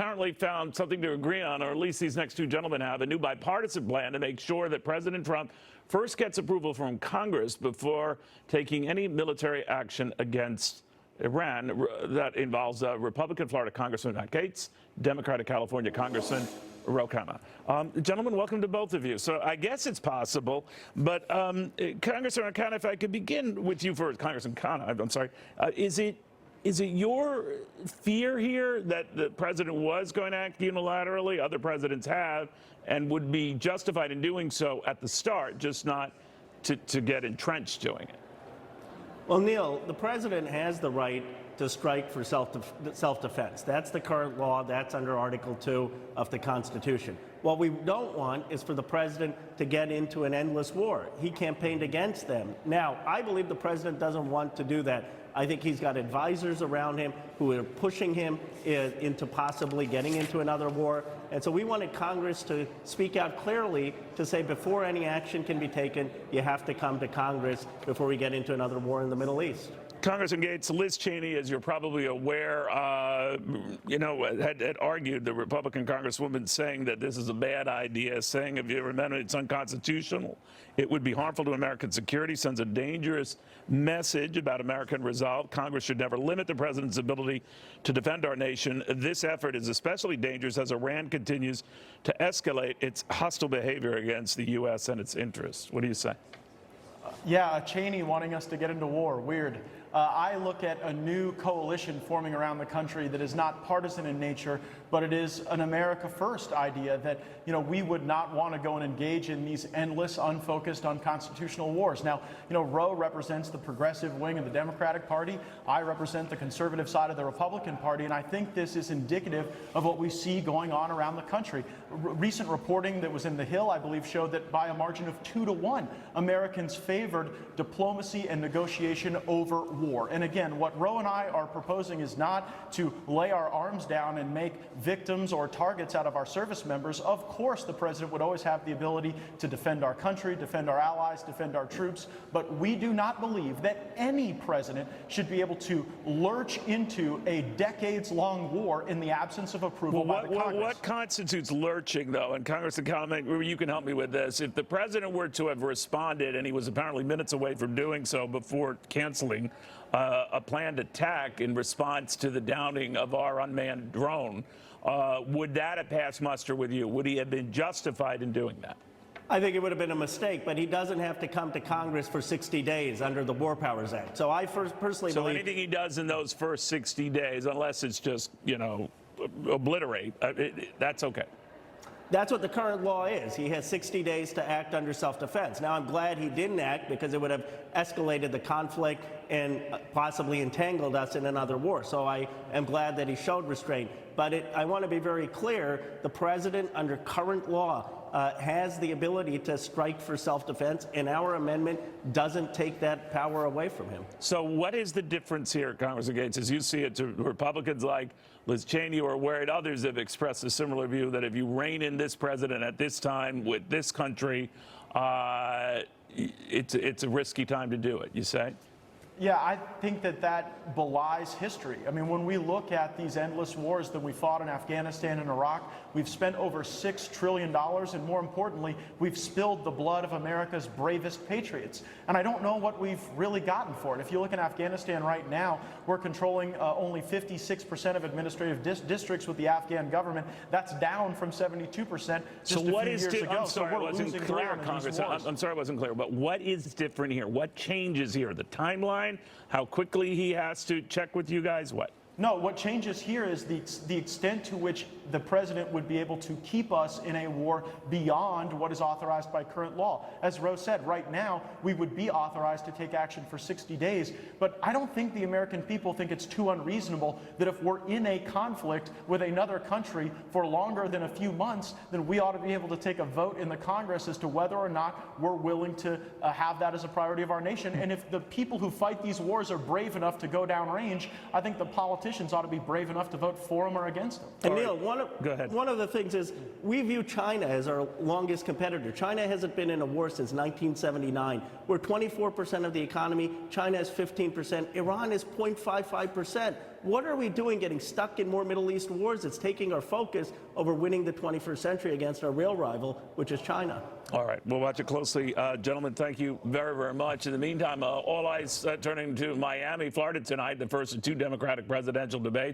apparently found something to agree on, or at least these next two gentlemen have, a new bipartisan plan to make sure that President Trump first gets approval from Congress before taking any military action against Iran. That involves Republican Florida Congressman Gaetz, Democratic California Congressman Rokana. Gentlemen, welcome to both of you. So I guess it's possible, but Congressman Rokana, if I could begin with you first, Congressman Khanna, I'm sorry, is it your fear here that the president was going to act unilaterally? Other presidents have and would be justified in doing so at the start, just not to get entrenched doing it. Well, Neil, the president has the right to strike for self-defense. That's the current law. That's under Article 2 of the Constitution. What we don't want is for the president to get into an endless war. He campaigned against them. Now, I believe the president doesn't want to do that. I think he's got advisors around him who are pushing him into possibly getting into another war. And so we wanted Congress to speak out clearly to say before any action can be taken, you have to come to Congress before we get into another war in the Middle East. Congressman Gaetz, Liz Cheney, as you're probably aware, had argued, the Republican Congresswoman, saying that this is a bad idea, saying, if you remember, it's unconstitutional. It would be harmful to American security, sends a dangerous message about American resolve. Congress should never limit the president's ability to defend our nation. This effort is especially dangerous as Iran continues to escalate its hostile behavior against the U.S. and its interests. What do you say? Yeah, Cheney wanting us to get into war. Weird. I look at a new coalition forming around the country that is not partisan in nature, but it is an America First idea that, we would not want to go and engage in these endless, unfocused, unconstitutional wars. Now, Roe represents the progressive wing of the Democratic Party. I represent the conservative side of the Republican Party, and I think this is indicative of what we see going on around the country. Recent reporting that was in The Hill, I believe, showed that by a margin of 2-1, Americans favored diplomacy and negotiation over war. And again, what Roe and I are proposing is not to lay our arms down and make victims or targets out of our service members. Of course, the president would always have the ability to defend our country, defend our allies, defend our troops, but we do not believe that any president should be able to lurch into a decades-long war in the absence of approval by the Congress. What constitutes lurching, though? And Congressman Khanna, you can help me with this. If the president were to have responded, and he was apparently minutes away from doing so before canceling a planned attack in response to the downing of our unmanned drone, would that have passed muster with you? Would he have been justified in doing that? I think it would have been a mistake, but he doesn't have to come to Congress for 60 days under the War Powers Act. So I personally believe... So anything he does in those first 60 days, unless it's just, obliterate, that's okay. That's what the current law is. He has 60 days to act under self-defense. Now, I'm glad he didn't act because it would have escalated the conflict and possibly entangled us in another war. So I am glad that he showed restraint. But I want to be very clear, the president, under current law, has the ability to strike for self-defense, and our amendment doesn't take that power away from him. So what is the difference here, Congressman Gaetz, as you see it, to Republicans like Liz Cheney or worried others have expressed a similar view that if you rein in this president at this time with this country, it's a risky time to do it, you say? Yeah, I think that belies history. I mean, when we look at these endless wars that we fought in Afghanistan and Iraq, we've spent over $6 trillion, and more importantly, we've spilled the blood of America's bravest patriots. And I don't know what we've really gotten for it. If you look in Afghanistan right now, we're controlling only 56% of administrative districts with the Afghan government. That's down from 72% just a few years ago. I'm sorry, I wasn't clear, Congressman. I'm sorry I wasn't clear, but what is different here? What changes here? The timeline? How quickly he has to check with you guys? What? No, what changes here is the extent to which the president would be able to keep us in a war beyond what is authorized by current law. As Rose said, right now, we would be authorized to take action for 60 days, but I don't think the American people think it's too unreasonable that if we're in a conflict with another country for longer than a few months, then we ought to be able to take a vote in the Congress as to whether or not we're willing to have that as a priority of our nation. And if the people who fight these wars are brave enough to go downrange, I think the politicians ought to be brave enough to vote for them or against them. And Neil, one of the things is we view China as our longest competitor. China hasn't been in a war since 1979. We're 24% of the economy. China is 15%. Iran is 0.55%. what are we doing getting stuck in more Middle East wars? It's taking our focus over winning the 21st century against our real rival, which is China. All right, we'll watch it closely. Gentlemen, thank you very, very much. In the meantime, all eyes turning to Miami, Florida tonight, the first of two Democratic presidential debates.